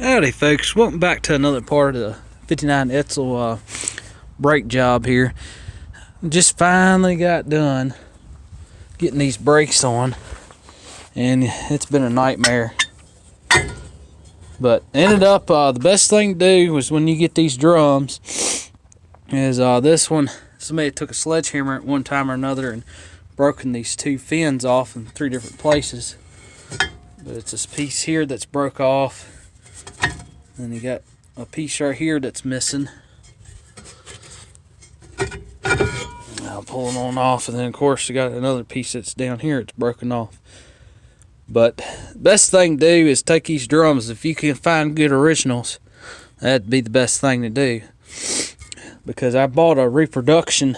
Howdy folks, welcome back to another part of the 59 edsel brake job here. Just finally got done getting these brakes on, and it's been a nightmare. But ended up, the best thing to do was when you get these drums is this one, somebody took a sledgehammer at one time or another and broken these two fins off in 3 different places. But it's this piece here that's broke off. And you got a piece right here that's missing. I'll pull it on off, and then of course you got another piece that's down here, it's broken off. But best thing to do is take these drums. If you can find good originals, that'd be the best thing to do. Because I bought a reproduction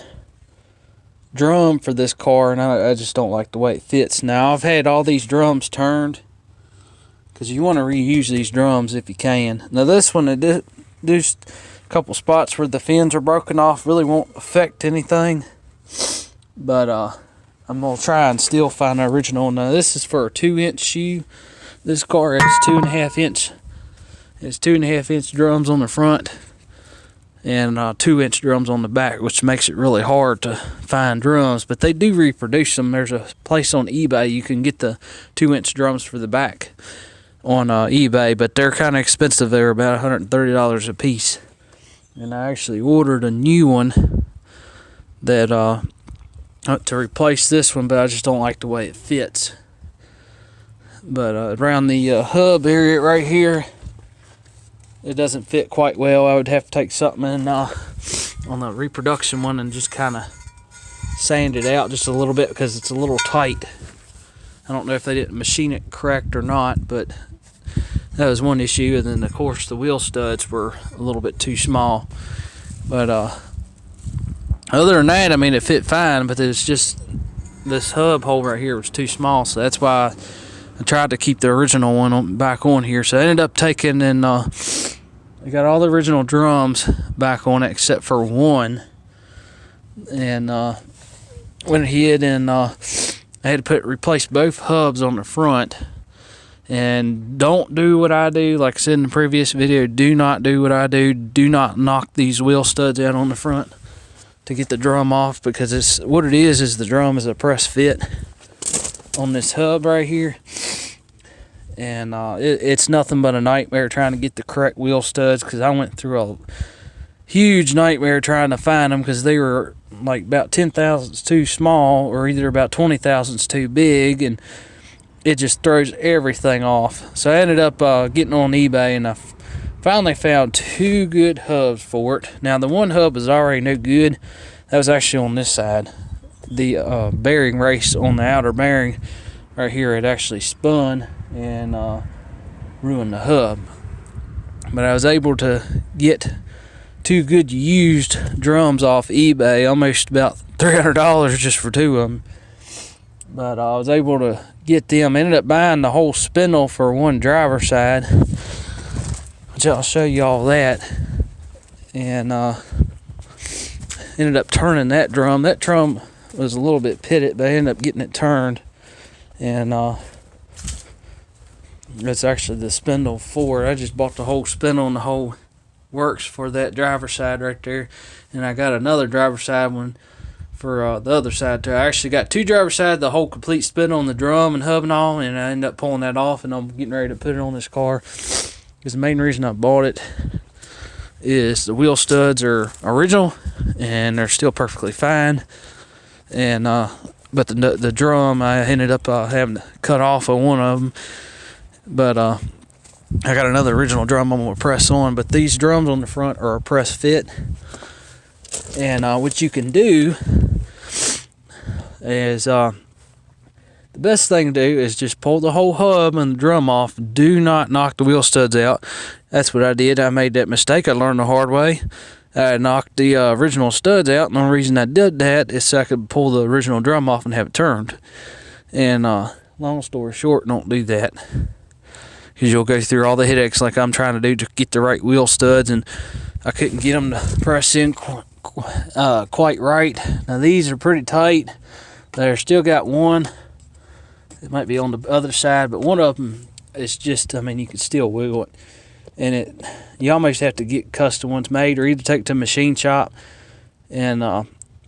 drum for this car, and I just don't like the way it fits. Now I've had all these drums turned, because you want to reuse these drums if you can. Now this one, there's a couple spots where the fins are broken off, really won't affect anything. But I'm going to try and still find the original. Now this is for a 2-inch shoe. This car has 2.5 inch. It's 2.5 inch drums on the front and 2-inch drums on the back, which makes it really hard to find drums. But they do reproduce them. There's a place on eBay you can get the 2-inch drums for the back on eBay, but they're kind of expensive. They're about $130 a piece. And I actually ordered a new one that to replace this one, but I just don't like the way it fits. But around the hub area right here, it doesn't fit quite well. I would have to take something in on the reproduction one and just kind of sand it out just a little bit, because it's a little tight. I don't know if they didn't machine it correct or not, but that was one issue. And then of course the wheel studs were a little bit too small. But other than that, I mean, it fit fine, but it's just this hub hole right here was too small, so that's why I tried to keep the original one back on here. So I ended up taking and I got all the original drums back on it except for one, and went ahead and I had to replace both hubs on the front. And don't do what I do. Like I said in the previous video, do not do what I do. Do not knock these wheel studs out on the front to get the drum off, because it's what it is the drum is a press fit on this hub right here. And it's nothing but a nightmare trying to get the correct wheel studs, because I went through a huge nightmare trying to find them, because they were like about 10 thousandths too small, or either about 20 thousandths too big, and it just throws everything off. So I ended up getting on eBay, and I finally found 2 good hubs for it. Now the one hub was already no good. That was actually on this side. The bearing race on the outer bearing right here had actually spun and ruined the hub. But I was able to get 2 good used drums off eBay, almost about $300 just for 2 of them. But I was able to get them. Ended up buying the whole spindle for one driver's side, which I'll show you all that. And ended up turning that drum. That drum was a little bit pitted, but I ended up getting it turned. And that's actually the spindle for it. I just bought the whole spindle and the whole works for that driver's side right there. And I got another driver's side one for the other side too. I actually got 2 driver's side, the whole complete spindle on the drum and hub and all, and I ended up pulling that off, and I'm getting ready to put it on this car. Because the main reason I bought it is the wheel studs are original and they're still perfectly fine. And but the drum, I ended up having to cut off of one of them. But I got another original drum I'm gonna press on. But these drums on the front are a press fit. And what you can do is the best thing to do is just pull the whole hub and the drum off. Do not knock the wheel studs out. That's what I did. I made that mistake. I learned the hard way. I knocked the original studs out, and the only reason I did that is so I could pull the original drum off and have it turned. And long story short, don't do that, because you'll go through all the headaches like I'm trying to do to get the right wheel studs, and I couldn't get them to press in quite right. Now these are pretty tight. They're still got one. It might be on the other side, but one of them is just, I mean, you can still wiggle it. and you almost have to get custom ones made, or either take it to a machine shop, and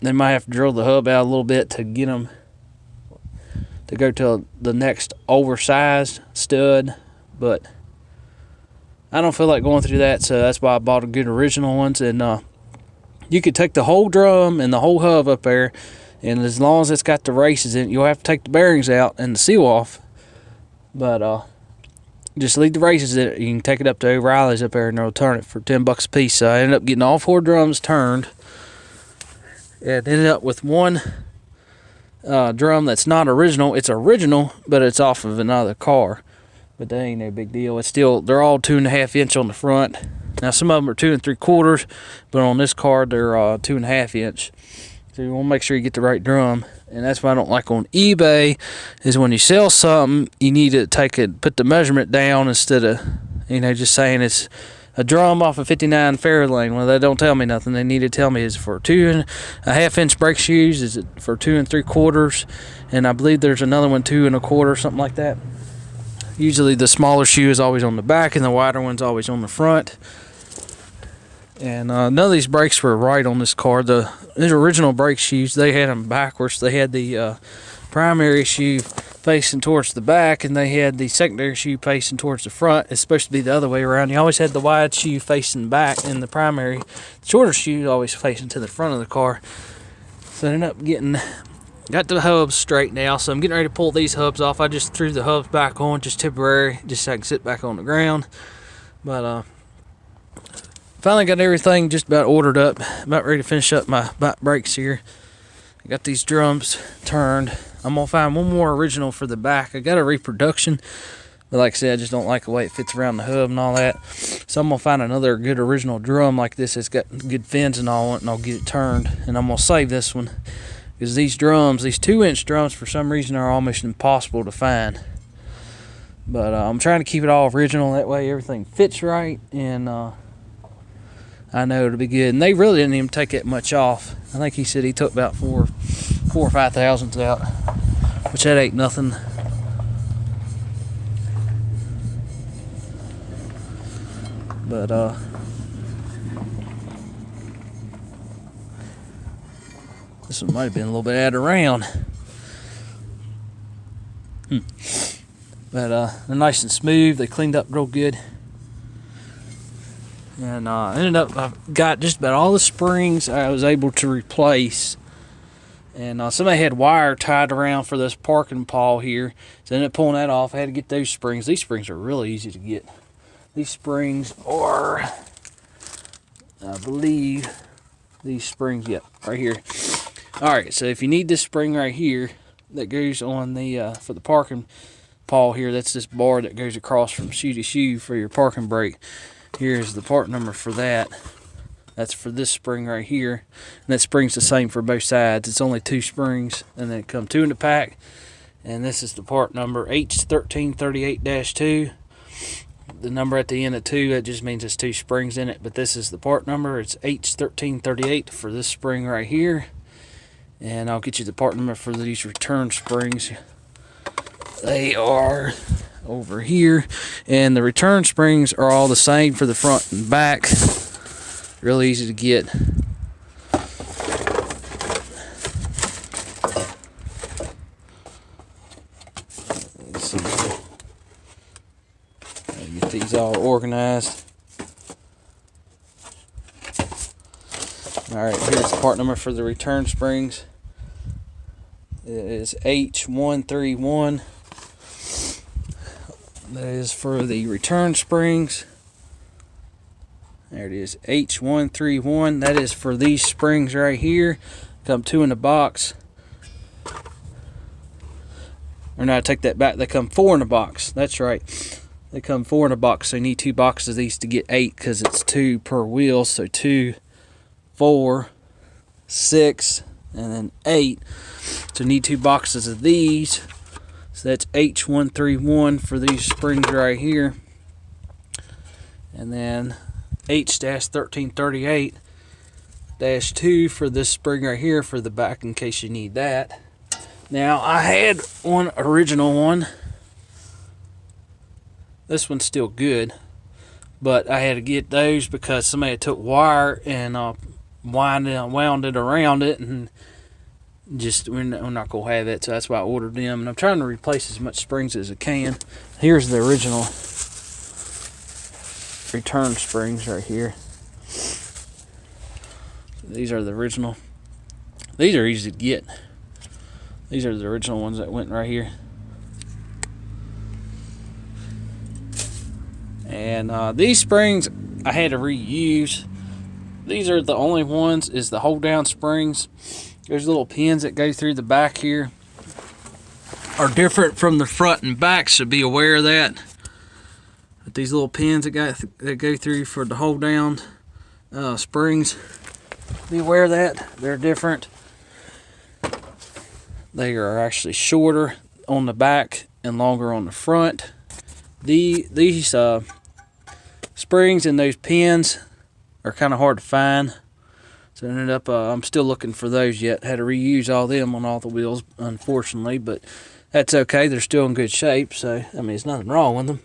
they might have to drill the hub out a little bit to get them to go to the next oversized stud. But I don't feel like going through that, so that's why I bought a good original ones. And you could take the whole drum and the whole hub up there, and as long as it's got the races in it, you'll have to take the bearings out and the seal off. But just leave the races in it. You can take it up to O'Reilly's up there, and they'll turn it for $10 a piece. So I ended up getting all 4 drums turned, and ended up with one drum that's not original. It's original, but it's off of another car. But that ain't no big deal. It's still, they're all 2.5 inch on the front. Now some of them are 2 3/4, but on this car they're 2.5 inch. So you want to make sure you get the right drum. And that's what I don't like on eBay, is when you sell something, you need to put the measurement down instead of, just saying it's a drum off of 59 Fairlane. Well, they don't tell me nothing. They need to tell me, is it for 2.5 inch brake shoes? Is it for 2 3/4? And I believe there's another one 2 1/4, something like that. Usually the smaller shoe is always on the back, and the wider one's always on the front. And none of these brakes were right on this car. The original brake shoes, they had them backwards. They had the primary shoe facing towards the back, and they had the secondary shoe facing towards the front. It's supposed to be the other way around. You always had the wide shoe facing back, and the primary, the shorter shoe, always facing to the front of the car. So I ended up got the hubs straight now, so I'm getting ready to pull these hubs off. I just threw the hubs back on, just temporary, just so I can sit back on the ground. But finally got everything just about ordered up. About ready to finish up my brakes here. I got these drums turned. I'm gonna find one more original for the back. I got a reproduction, but like I said, I just don't like the way it fits around the hub and all that. So I'm gonna find another good original drum like this that's got good fins and all, and I'll get it turned. And I'm gonna save this one, because these drums, these 2-inch drums, for some reason are almost impossible to find. But I'm trying to keep it all original, that way everything fits right, and I know it'll be good. And they really didn't even take that much off. I think he said he took about 4 or 5 thousandths out, which that ain't nothing. But this one might have been a little bit out of round. But they're nice and smooth. They cleaned up real good. And ended up, I got just about all the springs I was able to replace. And somebody had wire tied around for this parking pawl here, so I ended up pulling that off. I had to get those springs. These springs are really easy to get. These springs are, I believe, these springs, yep, right here. Alright, so if you need this spring right here that goes on the for the parking pawl here, that's this bar that goes across from shoe to shoe for your parking brake. Here's the part number for that. That's for this spring right here. And that spring's the same for both sides. It's only 2 springs, and then it comes 2 in the pack. And this is the part number H1338-2. The number at the end of 2, that just means it's 2 springs in it. But this is the part number. It's H1338 for this spring right here. And I'll get you the part number for these return springs. They are over here, and the return springs are all the same for the front and back. Really easy to get. Let's see. Get these all organized. Alright, here's the part number for the return springs. It is H131. That is for the return springs. There it is, H131. That is for these springs right here. Come 2 in the box. Or no, I take that back. They come 4 in the box. That's right. They come 4 in a box. So you need 2 boxes of these to get 8, because it's 2 per wheel. So 2, 4, 6, and then 8. So you need 2 boxes of these. So that's H131 for these springs right here. And then H-1338-2 for this spring right here for the back, in case you need that. Now, I had one original one. This one's still good. but I had to get those because somebody took wire and wound it around it, and just we're not gonna have it, so that's why I ordered them. And I'm trying to replace as much springs as I can. Here's the original return springs right here. These are the original. These are easy to get. These are the original ones that went right here. And these springs I had to reuse. These are the only ones, is the hold down springs. There's little pins that go through the back here. Are different from the front and back, so be aware of that. But these little pins that go through for the hold down springs, be aware of that. They're different. They are actually shorter on the back and longer on the front. These springs and those pins are kind of hard to find, so I ended up I'm still looking for those yet. Had to reuse all them on all the wheels, unfortunately, but that's okay. They're still in good shape, so I mean, there's nothing wrong with them.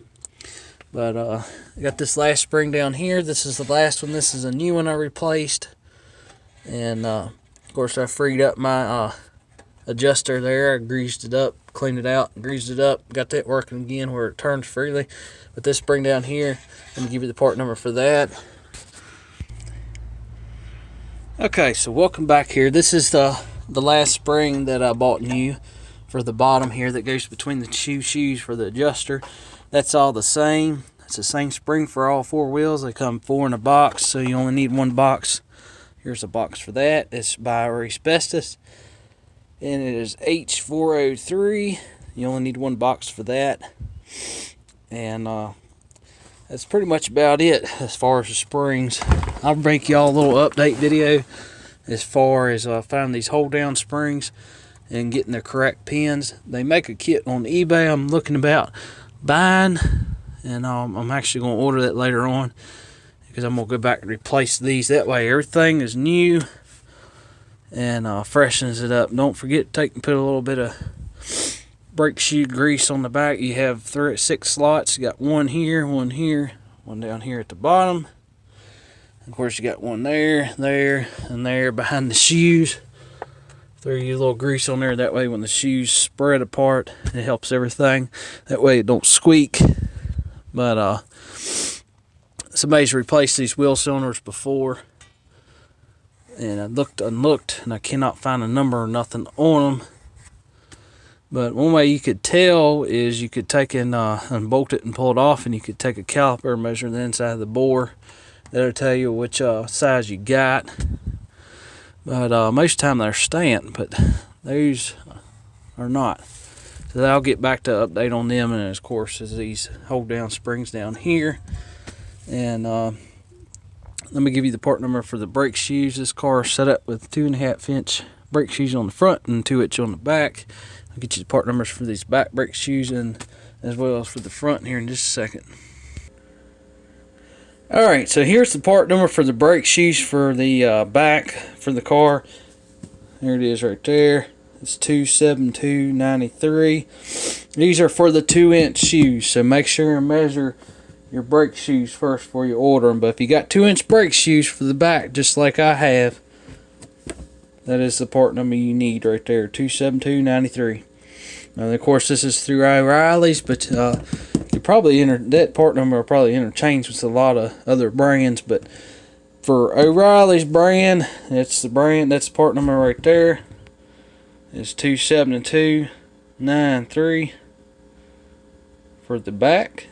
But I got this last spring down here. This is the last one. This is a new one I replaced, and of course I freed up my adjuster there. I greased it up, cleaned it out, greased it up, got that working again where it turns freely. But this spring down here, let me give you the part number for that. Okay, so welcome back here. This is the last spring that I bought new for the bottom here that goes between the two shoes for the adjuster. That's all the same. It's the same spring for all four wheels. They come 4 in a box, so you only need 1 box. Here's a box for that. It's by Asbestos, and it is H403. You only need 1 box for that. And that's pretty much about it as far as the springs. I'll make y'all a little update video as far as finding these hold down springs and getting the correct pins. They make a kit on eBay I'm looking about buying, and I'm actually going to order that later on because I'm going to go back and replace these. That way everything is new and freshens it up. Don't forget to put a little bit of brake shoe grease on the back. You have 6 slots. You got 1 here, 1 here, 1 down here at the bottom. Of course, you got 1 there, there, and there behind the shoes. Throw your little grease on there. That way, when the shoes spread apart, it helps everything. That way, it don't squeak. But somebody's replaced these wheel cylinders before, and I looked and looked, and I cannot find a number or nothing on them. But one way you could tell is you could take and unbolt it and pull it off, and you could take a caliper and measure the inside of the bore. That'll tell you which size you got. But most of the time they're stamped, but those are not. So I'll get back to update on them, and of course is these hold down springs down here. And let me give you the part number for the brake shoes. This car is set up with 2.5-inch brake shoes on the front and 2-inch on the back. I'll get you the part numbers for these back brake shoes and as well as for the front here in just a second. Alright, so here's the part number for the brake shoes for the back for the car. There it is right there. It's 27293. These are for the 2-inch shoes, so make sure and measure your brake shoes first before you order them. But if you got 2-inch brake shoes for the back, just like I have, that is the part number you need right there, 27293. Now, of course, this is through O'Reilly's, but you probably that part number will probably interchange with a lot of other brands. But for O'Reilly's brand, that's the brand. That's the part number right there. It's 27293 for the back.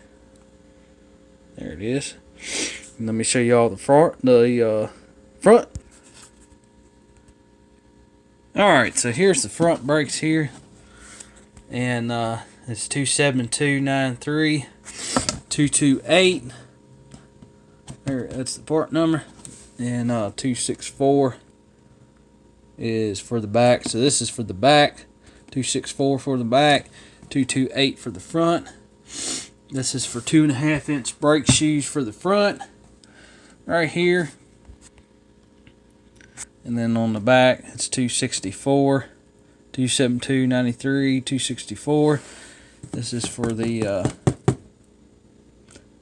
There it is. And let me show you all the front. Alright, so here's the front brakes here. And it's 27293 228. There, that's the part number. And 264 is for the back. So this is for the back. 264 for the back. 228 for the front. This is for 2.5-inch brake shoes for the front. Right here. And then on the back, it's 264, 27293, 264. This is for the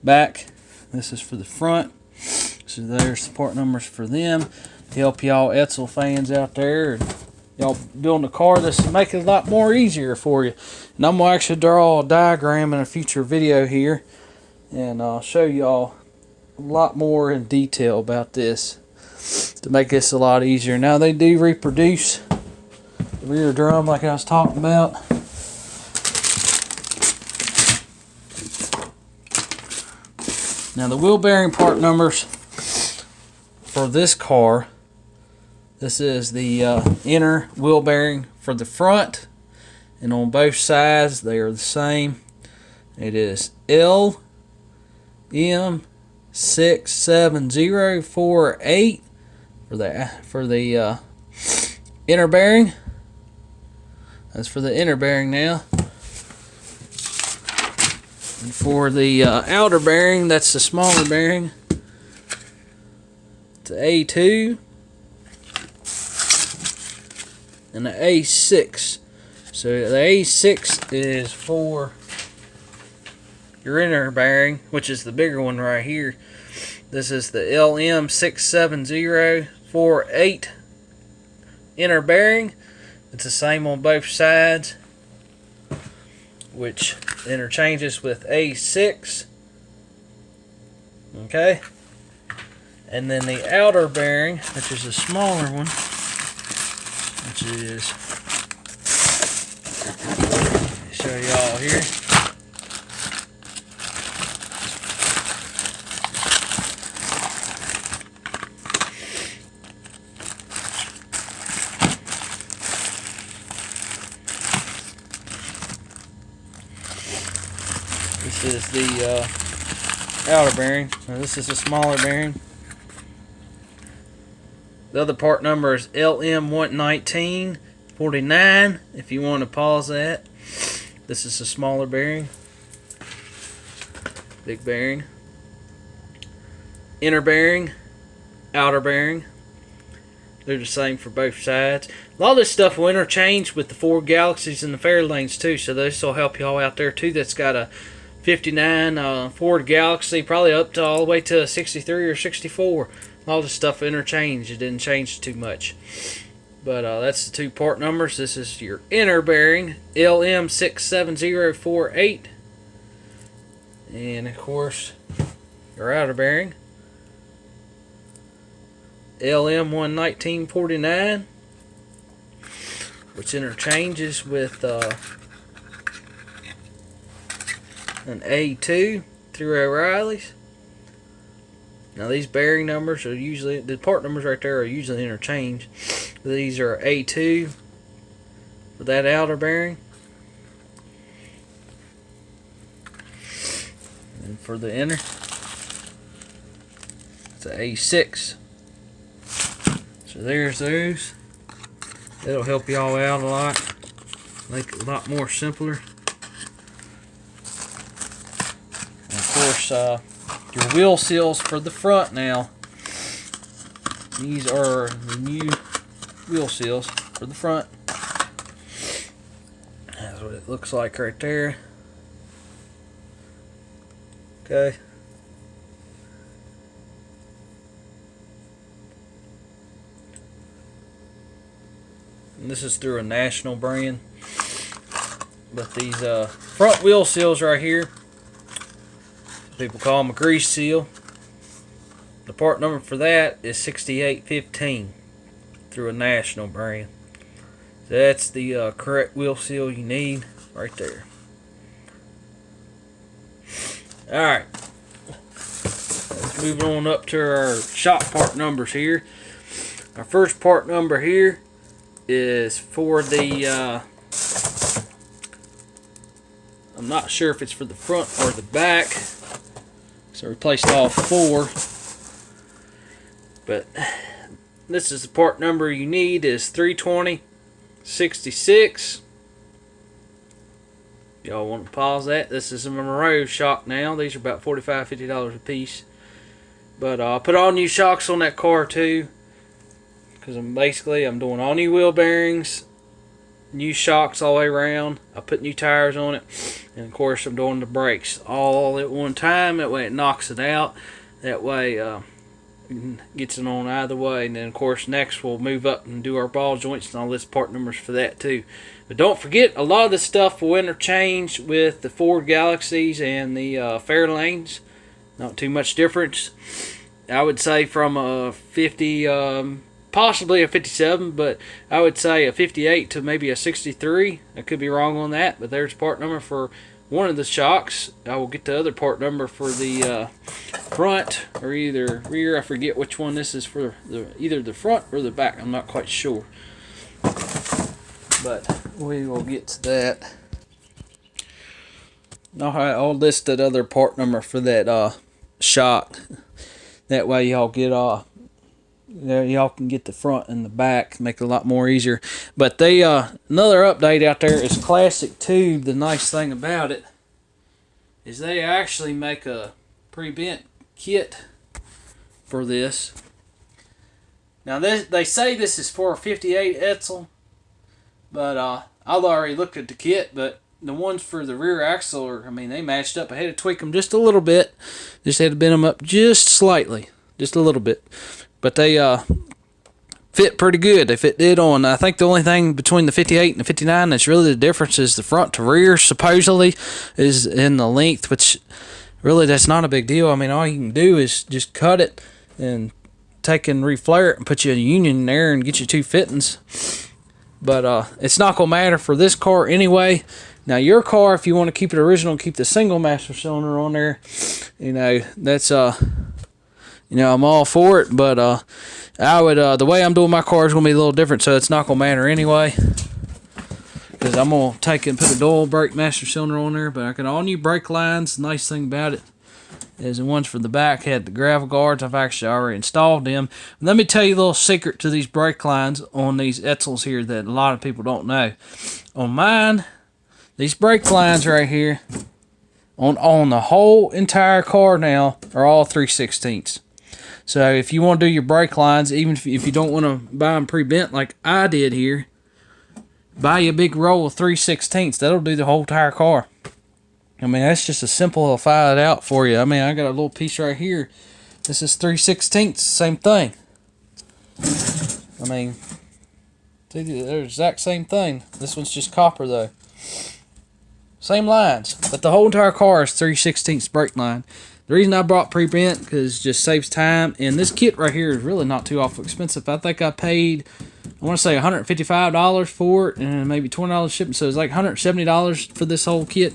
back. This is for the front. So there's the part numbers for them. To help y'all edsel fans out there, and y'all building a car, this will make it a lot more easier for you. And I'm going to actually draw a diagram in a future video here, and I'll show y'all a lot more in detail about this to make this a lot easier. Now they do reproduce the rear drum like I was talking about. Now the wheel bearing part numbers for this car, this is the inner wheel bearing for the front, and on both sides they are the same. It is LM67048 for the inner bearing. That's for the inner bearing now. And for the outer bearing, that's the smaller bearing. It's A2 and the A6. So the A6 is for your inner bearing, which is the bigger one right here. This is the LM67048 inner bearing. It's the same on both sides, which interchanges with A6. Okay. And then the outer bearing, which is a smaller one, which is, let me show y'all here. This is the outer bearing. Now this is a smaller bearing. The other part number is LM11949 if you want to pause that. This is a smaller bearing. Big bearing. Inner bearing. Outer bearing. They're the same for both sides. A lot of this stuff will interchange with the Ford Galaxies and the Fairlanes too, so this will help y'all out there too. That's got a 59 Ford Galaxy, probably up to all the way to a 63 or 64. All this stuff interchanged. It didn't change too much. But that's the two part numbers. This is your inner bearing, LM67048. And of course, your outer bearing, LM11949, which interchanges with an A2 through O'Reilly's. Now these bearing numbers are usually, the part numbers right there are usually interchanged. These are A2 for that outer bearing. And for the inner, it's an A6. So there's those. That'll help y'all out a lot. Make it a lot more simpler. And of course, your wheel seals for the front now. These are the new wheel seals for the front. That's what it looks like right there. Okay. And this is through a national brand. But these front wheel seals right here, people call them a grease seal. The part number for that is 6815 through a national brand. So that's the correct wheel seal you need right there. Alright, let's move on up to our shop part numbers here. Our first part number here is for the I'm not sure if it's for the front or the back, so I replaced all four. But this is the part number you need is 32066. Y'all want to pause that? This is a Monroe shock now. These are about $45, $50 a piece. But I'll put all new shocks on that car too, because I'm doing all new wheel bearings, new shocks all the way around. I put new tires on it, and of course I'm doing the brakes all at one time. That way it knocks it out. That way gets it on either way. And then of course next we'll move up and do our ball joints and all this part numbers for that too. But don't forget, a lot of this stuff will interchange with the Ford Galaxies and the Fairlanes. Not too much difference. I would say from a 50, possibly a 57, but I would say a 58 to maybe a 63. I could be wrong on that, but there's part number for one of the shocks. I will get the other part number for the front or either rear. I forget which one this is for, either the front or the back. I'm not quite sure. But we will get to that. Alright, I'll list that other part number for that shock. That way y'all get y'all can get the front and the back, make it a lot more easier. But they another update out there is Classic Tube. The nice thing about it is they actually make a pre-bent kit for this. Now they say this is for a 58 edsel, but I've already looked at the kit, but the ones for the rear axle are, I mean, they matched up. I had to tweak them just a little bit. Just had to bend them up just slightly, just a little bit. But they fit pretty good. They fit dead on. I think the only thing between the 58 and the 59 that's really the difference is the front to rear, supposedly, is in the length, which really that's not a big deal. I mean, all you can do is just cut it and take and reflare it and put you a union in there and get you two fittings. But it's not going to matter for this car anyway. Now, your car, if you want to keep it original, keep the single master cylinder on there, you know, that's, you know, I'm all for it, but I would, the way I'm doing my car is going to be a little different, so it's not going to matter anyway. Because I'm going to take and put a dual brake master cylinder on there, but I got all new brake lines. The nice thing about it is the ones for the back had the gravel guards. I've actually already installed them. Let me tell you a little secret to these brake lines on these edsels here that a lot of people don't know. On mine, these brake lines right here, on the whole entire car now, are all 3/16. So if you want to do your brake lines, even if you don't want to buy them pre-bent like I did here, buy you a big roll of 3/16. That'll do the whole entire car. I mean, that's just a simplify it out for you. I mean, I got a little piece right here. This is 3/16, same thing. I mean, they're the exact same thing. This one's just copper though. Same lines, but the whole entire car is 3/16 brake line. The reason I brought pre-bent because it just saves time, and this kit right here is really not too awful expensive. I think I paid, I want to say $155 for it, and maybe $20 shipping, so it's like $170 for this whole kit.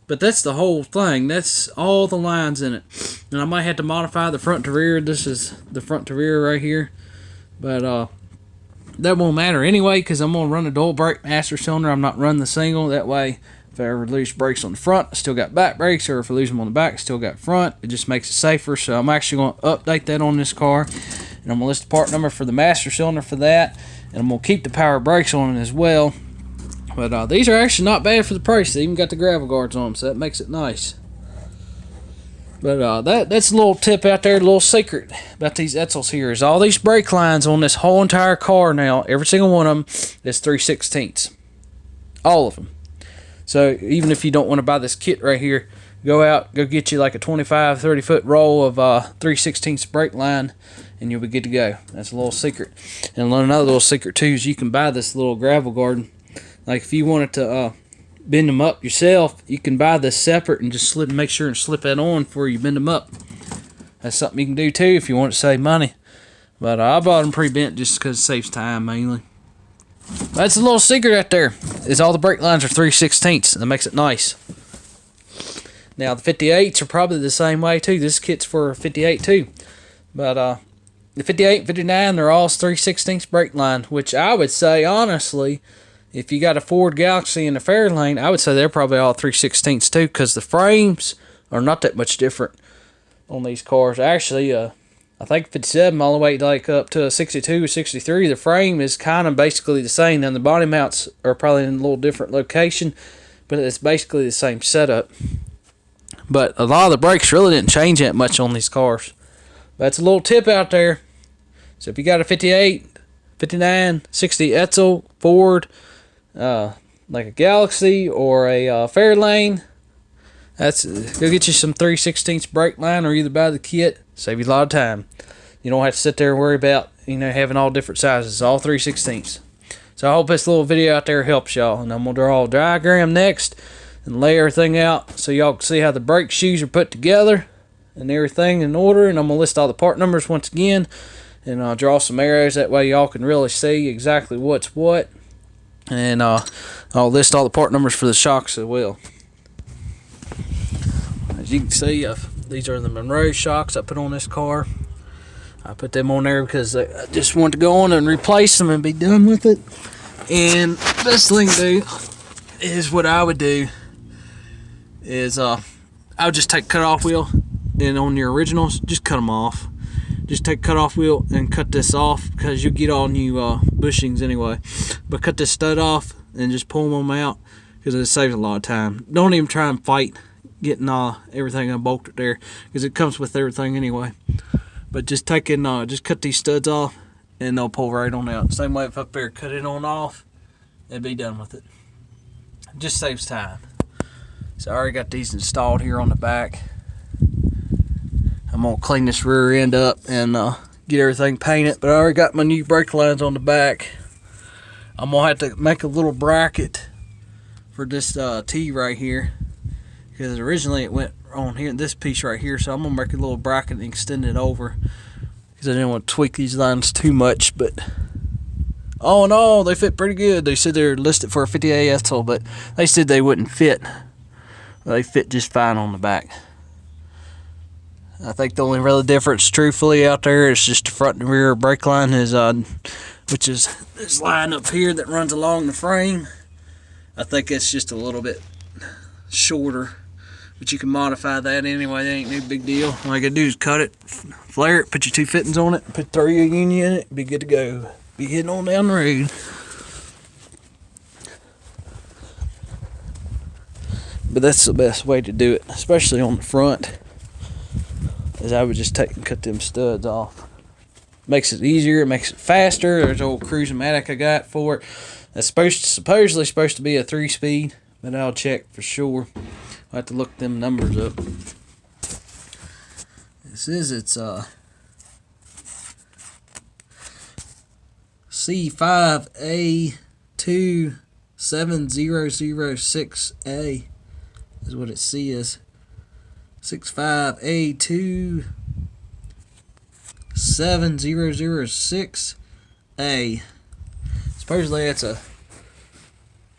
But that's the whole thing. That's all the lines in it. And I might have to modify the front to rear. This is the front to rear right here, but that won't matter anyway because I'm going to run a dual brake master cylinder. I'm not running the single. That way, if I ever lose brakes on the front, I still got back brakes, or if I lose them on the back, I still got front. It just makes it safer. So I'm actually going to update that on this car, and I'm going to list the part number for the master cylinder for that, and I'm going to keep the power brakes on it as well. But these are actually not bad for the price. They even got the gravel guards on them, so that makes it nice. But that's a little tip out there, a little secret about these edsels here, is all these brake lines on this whole entire car now, every single one of them is 3/16. All of them. So even if you don't want to buy this kit right here, go get you like a 25, 30 foot roll of 3/16 brake line, and you'll be good to go. That's a little secret. And another little secret too is you can buy this little gravel guard. Like if you wanted to bend them up yourself, you can buy this separate and just make sure and slip that on before you bend them up. That's something you can do too if you want to save money. But I bought them pre-bent just because it saves time mainly. That's a little secret out there, is all the brake lines are 3/16. That makes it nice. Now the 58s are probably the same way too. This kit's for a 58 too. But the 58 and 59, they're all 3/16 brake line, which I would say honestly, if you got a Ford Galaxy and a Fairlane, I would say they're probably all 3/16 too, because the frames are not that much different on these cars. Actually, I think 57 all the way like up to a 62 or 63, the frame is kind of basically the same. And the body mounts are probably in a little different location, but it's basically the same setup. But a lot of the brakes really didn't change that much on these cars. That's a little tip out there. So if you got a 58, 59, 60 edsel, Ford, like a Galaxy or a Fairlane, go get you some 3/16 brake line, or either buy the kit. Save you a lot of time. You don't have to sit there and worry about having all different sizes, all 3/16. So I hope this little video out there helps y'all, and I'm gonna draw a diagram next and lay everything out so y'all can see how the brake shoes are put together and everything in order. And I'm gonna list all the part numbers once again, and I'll draw some arrows, that way y'all can really see exactly what's what. And I'll list all the part numbers for the shocks as well. As you can see, these are the Monroe shocks I put on this car. I put them on there because I just want to go on and replace them and be done with it. And best thing to do is, what I would do is I would just take cut-off wheel, and on your originals, just cut them off. Just take cut-off wheel and cut this off, because you'll get all new bushings anyway. But cut this stud off and just pull them out, because it saves a lot of time. Don't even try and fight getting everything unbolted there, because it comes with everything anyway. But just just cut these studs off, and they'll pull right on out. Same way if up there, cut it on off, and be done with it. It just saves time. So I already got these installed here on the back. I'm gonna clean this rear end up and get everything painted. But I already got my new brake lines on the back. I'm gonna have to make a little bracket for this T right here, because originally it went on here, this piece right here. So I'm gonna make a little bracket and extend it over, because I didn't want to tweak these lines too much. But all in all, they fit pretty good. They said they're listed for a 50A edsel, but they said they wouldn't fit. They fit just fine on the back. I think the only real difference, truthfully, out there is just the front and rear brake line, which is this line up here that runs along the frame. I think it's just a little bit shorter, but you can modify that anyway. That ain't no big deal. All you gotta do is cut it, flare it, put your 2 fittings on it, put 3 union in it, be good to go. Be heading on down the road. But that's the best way to do it, especially on the front, is I would just take and cut them studs off. Makes it easier, it makes it faster. There's old Cruise-O-Matic I got for it. That's supposedly supposed to be a 3-speed, but I'll check for sure. I'll have to look them numbers up. This is its C5A27006A is what it says. 65A27006A. Supposedly that's a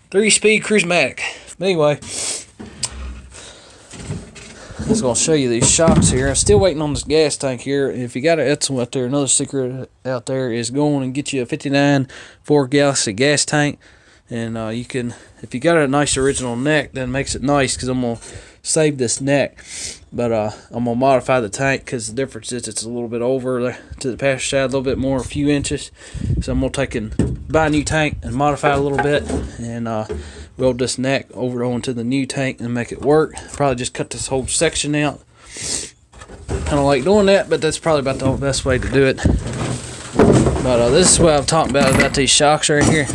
3-speed Cruise-O-Matic. But anyway, I was going to show you these shocks here. I'm still waiting on this gas tank here. If you got an edsel out there, another secret out there is going and get you a 59 Ford Galaxy gas tank. And you can, if you got a nice original neck, then it makes it nice, because I'm going to save this neck. But I'm going to modify the tank, because the difference is it's a little bit over to the passenger side, a little bit more, a few inches. So I'm going to take and buy a new tank and modify it a little bit, and weld this neck over onto the new tank and make it work. Probably just cut this whole section out. I don't like doing that, but that's probably about the best way to do it. But this is what I'm talking about these shocks right here.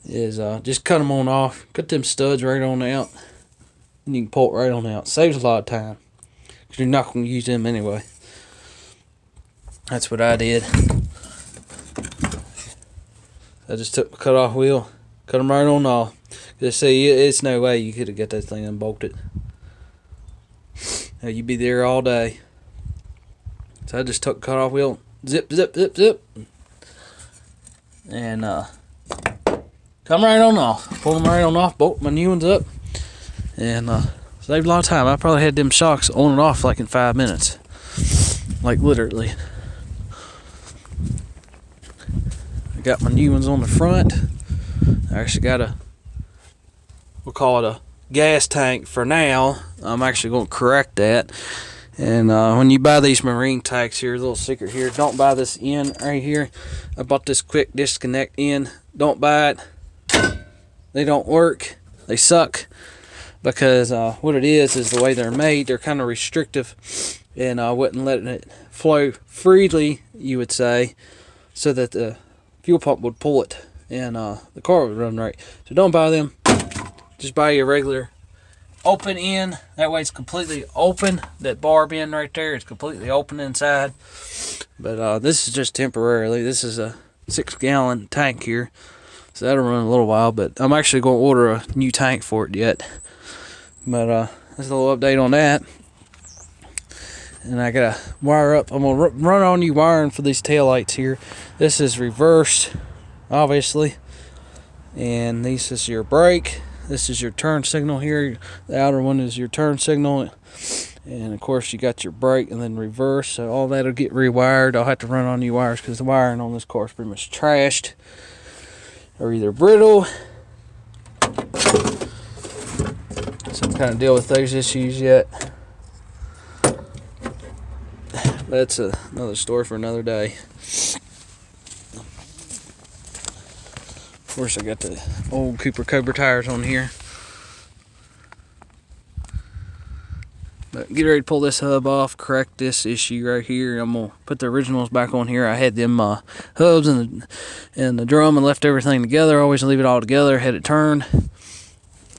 Is just cut them on off, cut them studs right on out, and you can pull it right on out. Saves a lot of time, because you're not going to use them anyway. That's what I did. I just took my cut-off wheel, cut them right on off. Just see, it's no way you could have got that thing unbolted. Now, you'd be there all day. So I just took the cut-off wheel, zip, zip, zip, zip, and come right on off. Pull them right on off, bolt my new ones up, and saved a lot of time. I probably had them shocks on and off like in 5 minutes. Like, literally. Got my new ones on the front. I actually got we'll call it a gas tank for now. I'm actually going to correct that. And when you buy these marine tanks here, a little secret here, don't buy this end right here. I bought this quick disconnect end. Don't buy it. They don't work. They suck. Because what it is the way they're made, they're kind of restrictive, and I wouldn't let it flow freely, you would say, so that the fuel pump would pull it, and the car would run right. So don't buy them. Just buy your regular open end. That way it's completely open. That barb end right there is completely open inside. But this is just temporarily. This is a 6-gallon tank here, so that'll run a little while. But I'm actually going to order a new tank for it yet. But there's a little update on that. And I gotta wire up. I'm gonna run on new wiring for these taillights here. This is reverse, obviously, and this is your brake. This is your turn signal here. The outer one is your turn signal, and of course you got your brake and then reverse. So all that'll get rewired. I'll have to run on new wires because the wiring on this car is pretty much trashed or either brittle. So I'm kind of deal with those issues yet. That's another story for another day. Of course, I got the old Cooper Cobra tires on here. But get ready to pull this hub off, correct this issue right here. I'm gonna put the originals back on here. I had them hubs and the drum and left everything together. I always leave it all together. Had it turned,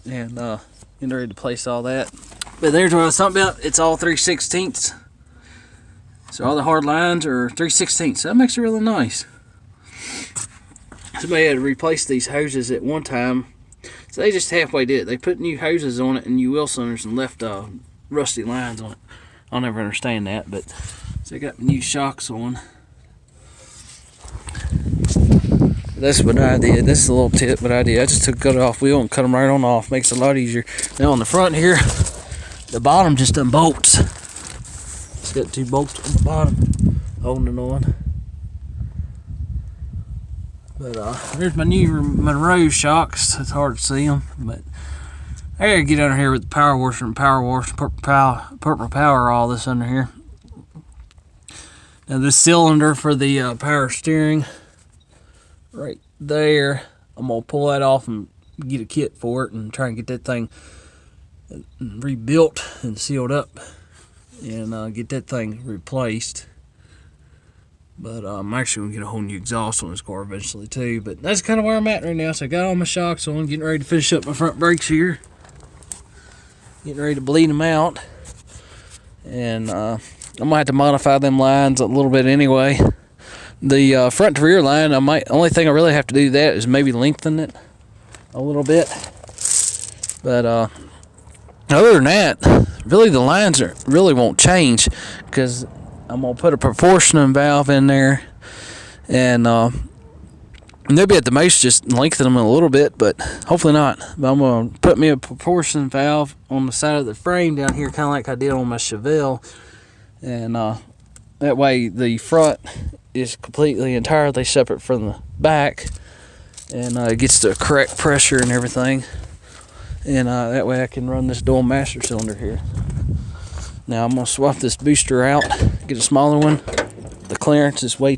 and getting ready to place all that. But there's what I was talking about. It's all 3/16. So all the hard lines are 3/16. So that makes it really nice. Somebody had to replace these hoses at one time, so they just halfway did it. They put new hoses on it and new wheel cylinders and left rusty lines on it. I'll never understand that, but so I got new shocks on. That's what I did. This is a little tip what I did. I just took the off wheel and cut them right on off. Makes it a lot easier. Now on the front here, the bottom just unbolts. It's got 2 bolts on the bottom holding it on. But there's my new Monroe shocks. It's hard to see them, but I gotta get under here with the power washer and purple power, all this under here. Now this cylinder for the power steering right there, I'm gonna pull that off and get a kit for it and try and get that thing rebuilt and sealed up and get that thing replaced. But I'm actually going to get a whole new exhaust on this car eventually too. But that's kind of where I'm at right now. So I got all my shocks on, getting ready to finish up my front brakes here. Getting ready to bleed them out. And I might have to modify them lines a little bit anyway. The front to rear line, only thing I really have to do that is maybe lengthen it a little bit. But other than that, really the lines really won't change, because I'm going to put a proportioning valve in there, and maybe at the most just lengthen them a little bit, but hopefully not. But I'm going to put me a proportioning valve on the side of the frame down here, kind of like I did on my Chevelle, and that way the front is completely entirely separate from the back, and it gets the correct pressure and everything, and that way I can run this dual master cylinder here. Now I'm going to swap this booster out, get a smaller one. The clearance is way